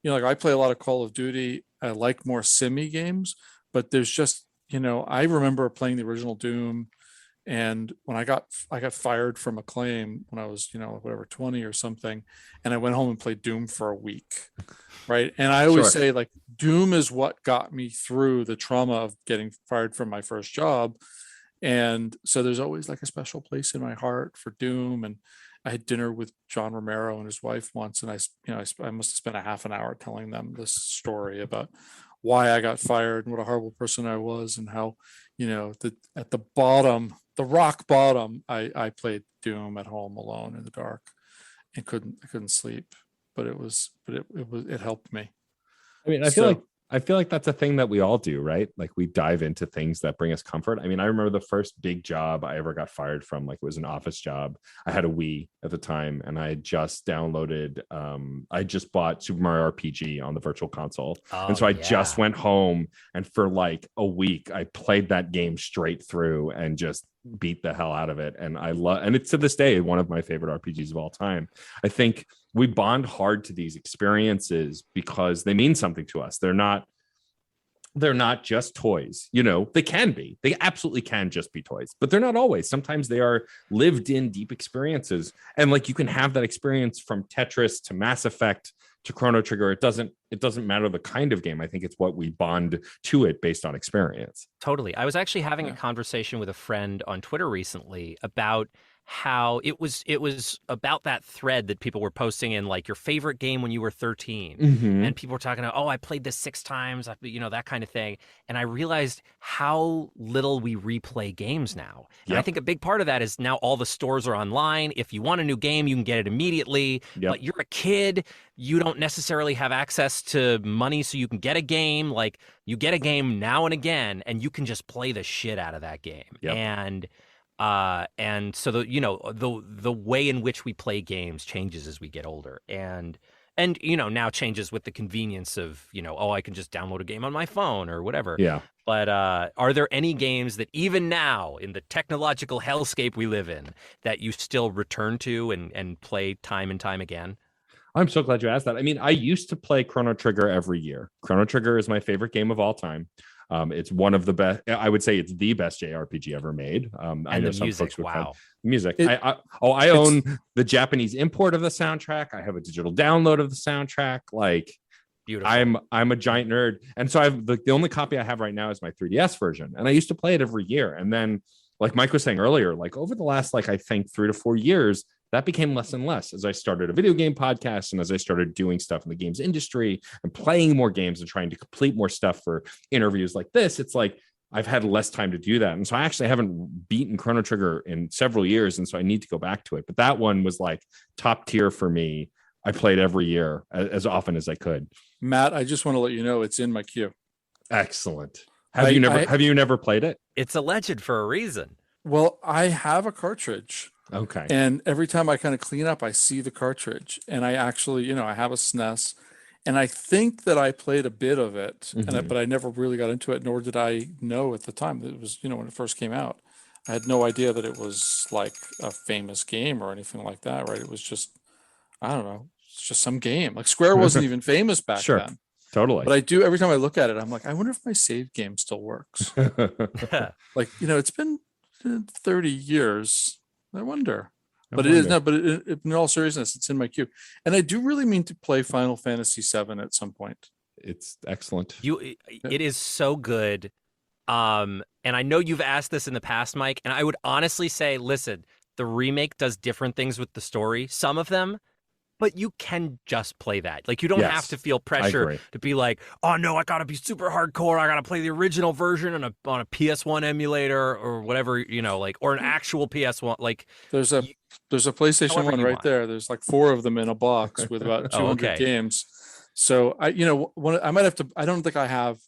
Like I play a lot of Call of Duty. I like more simmy games, but there's just I remember playing the original Doom. And when I got fired from Acclaim when I was, 20 or something, and I went home and played Doom for a week. Right. And I always say, like, Doom is what got me through the trauma of getting fired from my first job. And so there's always like a special place in my heart for Doom. And I had dinner with John Romero and his wife once, and I must have spent a half an hour telling them this story about why I got fired and what a horrible person I was, and how, at the bottom, the rock bottom, I played Doom at home alone in the dark and couldn't sleep, but it helped me. I mean, I feel like that's a thing that we all do, right? Like we dive into things that bring us comfort. I mean, I remember the first big job I ever got fired from, like it was an office job. I had a Wii at the time, and I just downloaded, I just bought Super Mario RPG on the Virtual Console. And so I just went home, and for like a week, I played that game straight through and just beat the hell out of it. And and it's to this day one of my favorite RPGs of all time. I think we bond hard to these experiences because they mean something to us. They're not just toys. They absolutely can just be toys, but they're not always. Sometimes they are lived in deep experiences. And like you can have that experience from Tetris to Mass Effect to Chrono Trigger. It doesn't matter the kind of game. I think it's what we bond to it based on experience. Totally. I was actually having a conversation with a friend on Twitter recently about how it was about that thread that people were posting in, like, your favorite game when you were 13. Mm-hmm. And people were talking about, I played this 6 times, that kind of thing. And I realized how little we replay games now. And I think a big part of that is now all the stores are online. If you want a new game, you can get it immediately. But you're a kid, you don't necessarily have access to money so you can get a game. Like, you get a game now and again, and you can just play the shit out of that game. And so the way in which we play games changes as we get older, and now changes with the convenience of I can just download a game on my phone or whatever. But are there any games that even now in the technological hellscape we live in that you still return to and play time and time again? I'm so glad you asked that. I mean, I used to play Chrono Trigger every year. Chrono Trigger is my favorite game of all time. It's one of the best. I would say it's the best JRPG ever made. I know some folks would find music. I own the Japanese import of the soundtrack. I have a digital download of the soundtrack. Like, beautiful. I'm a giant nerd, and so I've the only copy I have right now is my 3DS version, and I used to play it every year. And then, like Mike was saying earlier, like over the last I think 3 to 4 years, that became less and less as I started a video game podcast and as I started doing stuff in the games industry and playing more games and trying to complete more stuff for interviews like this. It's like I've had less time to do that. And so I actually haven't beaten Chrono Trigger in several years. And so I need to go back to it. But that one was like top tier for me. I played every year as often as I could. Matt, I just want to let you know it's in my queue. Excellent. Have you never played it? It's a legend for a reason. Well, I have a cartridge. Okay. And every time I kind of clean up, I see the cartridge. And I actually, I have a SNES. And I think that I played a bit of it, but I never really got into it, nor did I know at the time that it was, when it first came out. I had no idea that it was like a famous game or anything like that, right? It was just, I don't know, it's just some game. Like Square wasn't even famous back Sure. then. Totally. But I do, every time I look at it, I'm like, I wonder if my save game still works. Like, it's been 30 years. I wonder. But in all seriousness, it's in my queue. And I do really mean to play Final Fantasy VII at some point. It's excellent. It is so good. And I know you've asked this in the past, Mike, and I would honestly say, listen, the remake does different things with the story, some of them, but you can just play that. Like, you don't have to feel pressure to be like, oh no, I gotta be super hardcore. I gotta play the original version on a PS1 emulator or whatever, or an actual PS1. Like, there's a PlayStation 1 right there. There's like 4 of them in a box with about 200 games. So I might have to. I don't think I have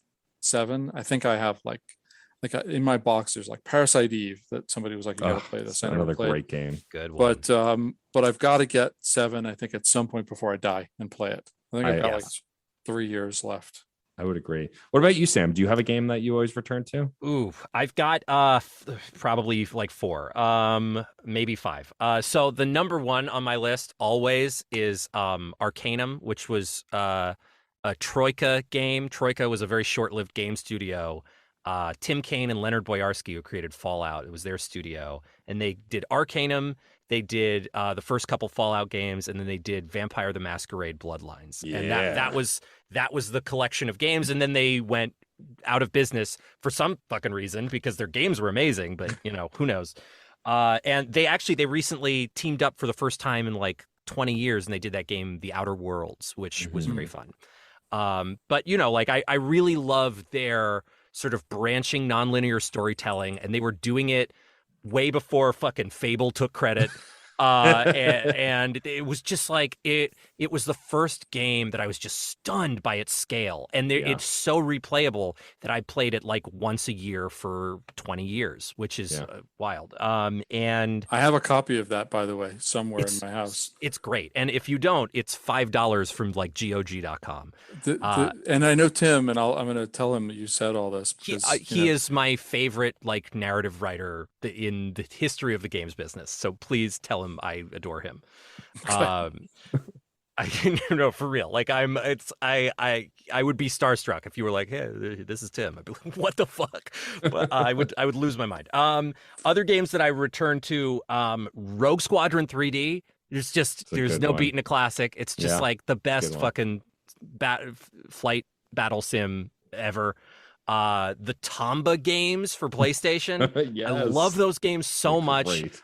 7. I think I have like in my box. There's like Parasite Eve that somebody was like, you gotta play this. Another great game. Good one. But I've got to get 7. I think at some point before I die and play it. I think I've got like 3 years left. I would agree. What about you, Sam? Do you have a game that you always return to? Ooh, I've got probably like 4, maybe 5. So the number 1 on my list always is Arcanum, which was a Troika game. Troika was a very short-lived game studio. Tim Kaine and Leonard Boyarsky, who created Fallout, it was their studio, and they did Arcanum. They did the first couple Fallout games, and then they did Vampire the Masquerade Bloodlines. Yeah. And that was the collection of games, and then they went out of business for some fucking reason because their games were amazing, but who knows. And they recently teamed up for the first time in like 20 years, and they did that game The Outer Worlds, which was very fun. But I really love their sort of branching nonlinear storytelling, and they were doing it way before fucking Fable took credit. And it was just like it was the first game that I was just stunned by its scale, and it's so replayable that I played it like once a year for 20 years, which is wild. And I have a copy of that, by the way, somewhere in my house. It's great, and if you don't, it's $5 from like GOG.com. And I know Tim, and I'm going to tell him that you said all this because he is my favorite like narrative writer in the history of the games business. So please tell him I adore him. I for real. Like I would be starstruck if you were like, hey, this is Tim. I'd be like, what the fuck? But I would lose my mind. Other games that I return to, Rogue Squadron 3D. There's no beating a classic. It's just like the best fucking flight battle sim ever. The Tomba games for PlayStation. Yes. I love those games so much. Great.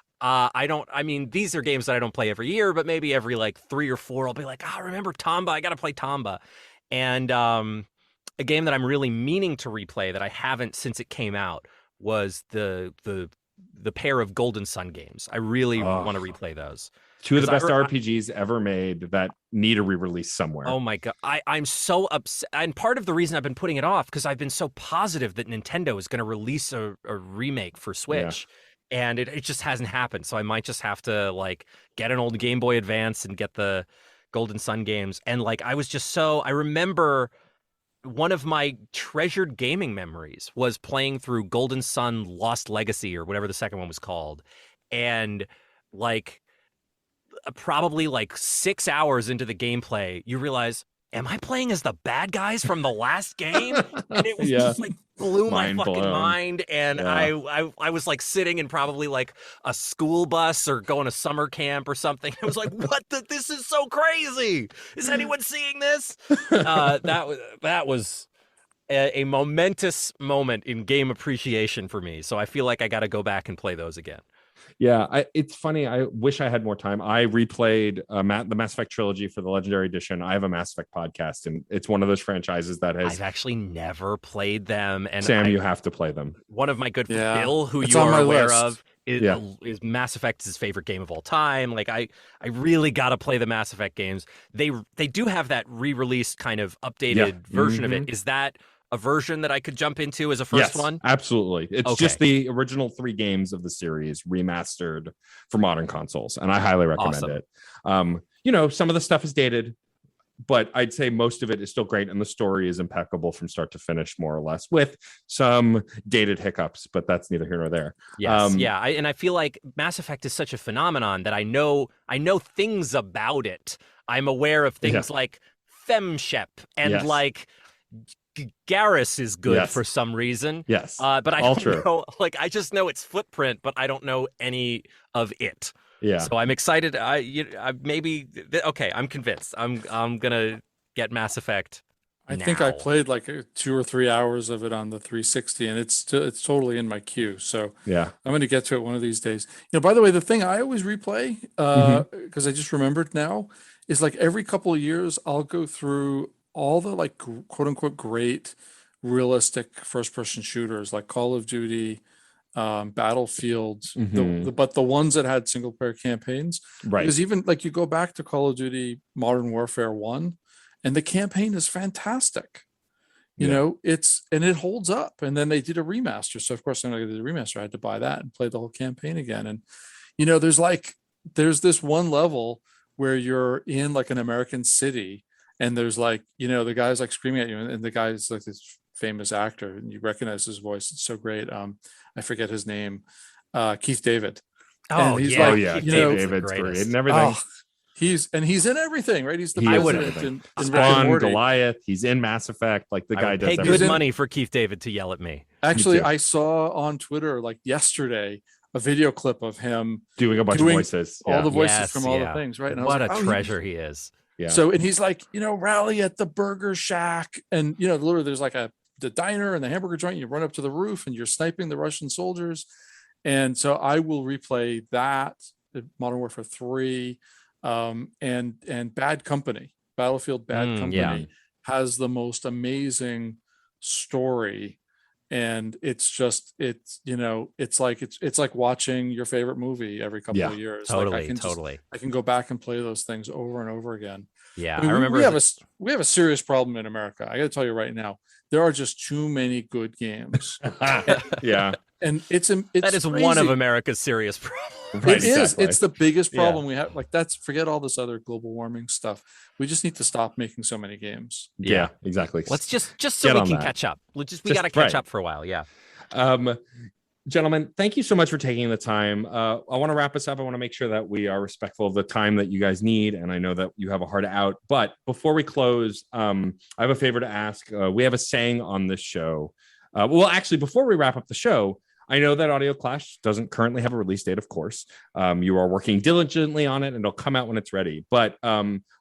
These are games that I don't play every year, but maybe every like 3 or 4, I'll be like, remember Tomba? I got to play Tomba. And a game that I'm really meaning to replay that I haven't since it came out was the pair of Golden Sun games. I really want to replay those. 2 of the best RPGs ever made that need a re-release somewhere. Oh my God. I'm so upset. And part of the reason I've been putting it off, because I've been so positive that Nintendo is going to release a remake for Switch. Yeah. And it just hasn't happened. So I might just have to like get an old Game Boy Advance and get the Golden Sun games. And like, I remember one of my treasured gaming memories was playing through Golden Sun Lost Legacy or whatever the second one was called. And like, probably like 6 hours into the gameplay, you realize, am I playing as the bad guys from the last game? And it was just like blew my fucking mind. And I was like sitting in probably like a school bus or going to summer camp or something. I was like, this is so crazy. Is anyone seeing this? That was a momentous moment in game appreciation for me. So I feel like I got to go back and play those again. Yeah, it's funny. I wish I had more time. I replayed the Mass Effect trilogy for the Legendary Edition. I have a Mass Effect podcast, and it's one of those franchises that has. I've actually never played them, and Sam, you have to play them. One of my good friends, Yeah. Bill, who It's you on are my aware list. of, is Mass Effect his favorite game of all time. Like I really got to play the Mass Effect games. They do have that re-released kind of updated version of it. Is that a version that I could jump into as a first one? Absolutely. It's just the original 3 games of the series remastered for modern consoles, and I highly recommend it. Some of the stuff is dated, but I'd say most of it is still great, and the story is impeccable from start to finish, more or less, with some dated hiccups, but that's neither here nor there. Yes, and I feel like Mass Effect is such a phenomenon that I know things about it. I'm aware of things like FemShep and like Garrus is good for some reason. Yes, but I don't know. Like I just know its footprint, but I don't know any of it. Yeah. So I'm excited. I'm convinced. I'm gonna get Mass Effect. I think I played like 2 or 3 hours of it on the 360, and it's totally in my queue. So I'm going to get to it one of these days. By the way, the thing I always replay because I just remembered now is like every couple of years I'll go through all the like quote unquote great realistic first person shooters like Call of Duty, Battlefield, but the ones that had single player campaigns, right? Because even like you go back to Call of Duty Modern Warfare 1, and the campaign is fantastic. It holds up. And then they did a remaster, so of course when I did the remaster, I had to buy that and play the whole campaign again. And there's this one level where you're in like an American city, and there's like the guy's like screaming at you, and the guy's like this famous actor, and you recognize his voice. It's so great. I forget his name. Keith David. Oh, and he's Keith David's great and everything. He's in everything, right? He's the president in Spawn, Goliath. He's in Mass Effect. Like the guy does pay good money for Keith David to yell at me. Actually, I saw on Twitter like yesterday a video clip of him doing a bunch of voices, all the voices from all the things, right? And what a treasure he is. Yeah. So, and he's like, rally at the Burger Shack, and literally there's like the diner and the hamburger joint. You run up to the roof and you're sniping the Russian soldiers. And so I will replay that, Modern Warfare 3, and Bad Company, Battlefield Bad Company has the most amazing story. And it's like watching your favorite movie every couple of years. Totally. I can go back and play those things over and over again. Yeah, I remember we have a serious problem in America. I got to tell you right now, there are just too many good games. And it's that is crazy. One of America's serious problems. Right, it is. Exactly. It's the biggest problem we have. Like forget all this other global warming stuff. We just need to stop making so many games. Yeah, exactly. Let's just so we can catch up. We got to catch up for a while. Yeah. Gentlemen, thank you so much for taking the time. I want to wrap us up. I want to make sure that we are respectful of the time that you guys need. And I know that you have a hard out. But before we close, I have a favor to ask. We have a saying on this show. Before we wrap up the show, I know that Audio Clash doesn't currently have a release date, of course. You are working diligently on it, and it'll come out when it's ready. But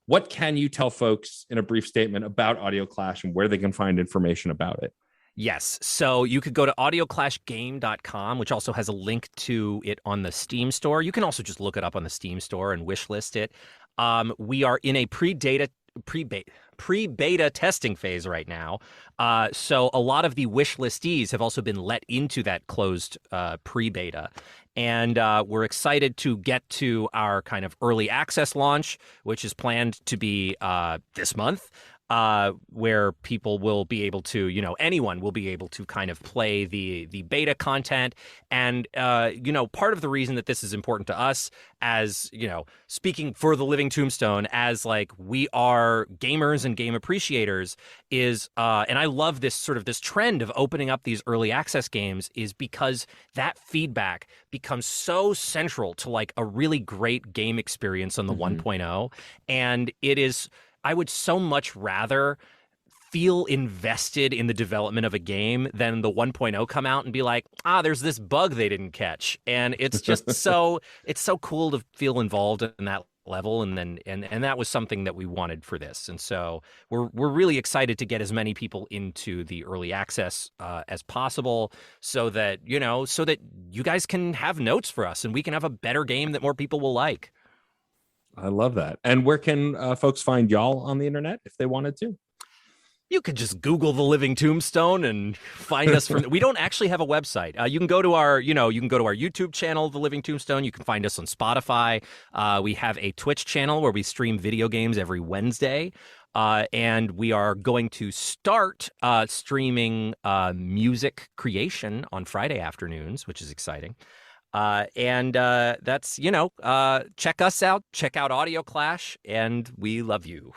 what can you tell folks in a brief statement about Audio Clash and where they can find information about it? Yes. So you could go to audioclashgame.com, which also has a link to it on the Steam store. You can also just look it up on the Steam store and wishlist it. We are in a pre-beta testing phase right now. So a lot of the wish listees have also been let into that closed pre-beta. And we're excited to get to our kind of early access launch, which is planned to be this month. Where people will be able to, anyone will be able to kind of play the beta content. And, part of the reason that this is important to us as, speaking for the Living Tombstone, as like we are gamers and game appreciators is, and I love this trend of opening up these early access games is because that feedback becomes so central to like a really great game experience on the 1.0. And it is, I would so much rather feel invested in the development of a game than the 1.0 come out and be like, there's this bug they didn't catch. And it's just it's so cool to feel involved in that level, and that was something that we wanted for this. And so we're really excited to get as many people into the early access as possible, so that you guys can have notes for us and we can have a better game that more people will like. I love that. And where can folks find y'all on the internet if they wanted to? You could just Google The Living Tombstone and find us. We don't actually have a website. You can go to our YouTube channel, The Living Tombstone. You can find us on Spotify. We have a Twitch channel where we stream video games every Wednesday. And we are going to start streaming music creation on Friday afternoons, which is exciting. That's, check us out, check out Audio Clash, and we love you.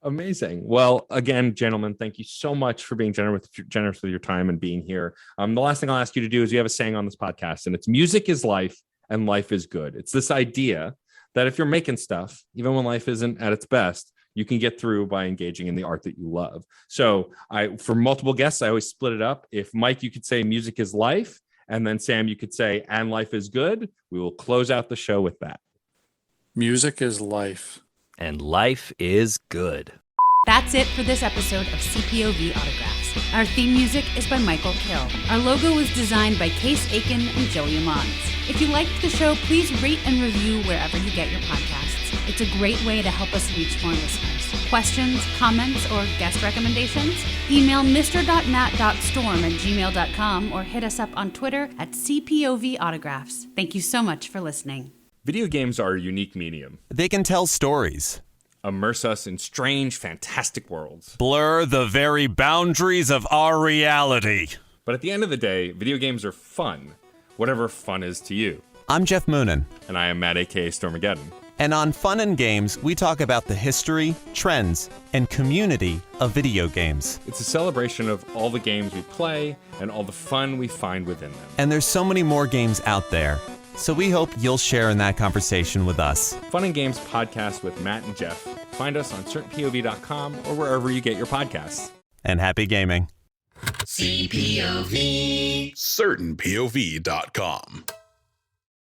Amazing. Well, again, gentlemen, thank you so much for being generous with your time and being here. The last thing I'll ask you to do is, you have a saying on this podcast, and it's music is life and life is good. It's this idea that if you're making stuff, even when life isn't at its best, you can get through by engaging in the art that you love. So for multiple guests, I always split it up. If Mike, you could say music is life, and then Sam, you could say, and life is good, we will close out the show with that. Music is life. And life is good. That's it for this episode of CPOV Autographs. Our theme music is by Michael Kill. Our logo was designed by Case Aiken and Joey Mons. If you liked the show, please rate and review wherever you get your podcasts. It's a great way to help us reach more listeners. Questions, comments, or guest recommendations? Email mr.nat.storm@gmail.com or hit us up on Twitter at CPOV Autographs. Thank you so much for listening. Video games are a unique medium. They can tell stories, Immerse us in strange, fantastic worlds, blur the very boundaries of our reality. But at the end of the day, video games are fun, whatever fun is to you. I'm Jeff Moonen. And I am Matt, a.k.a. Stormageddon. And on Fun and Games, we talk about the history, trends, and community of video games. It's a celebration of all the games we play and all the fun we find within them. And there's so many more games out there, so we hope you'll share in that conversation with us. Fun and Games podcast with Matt and Jeff. Find us on certainpov.com or wherever you get your podcasts. And happy gaming. CPOV. CertainPOV.com.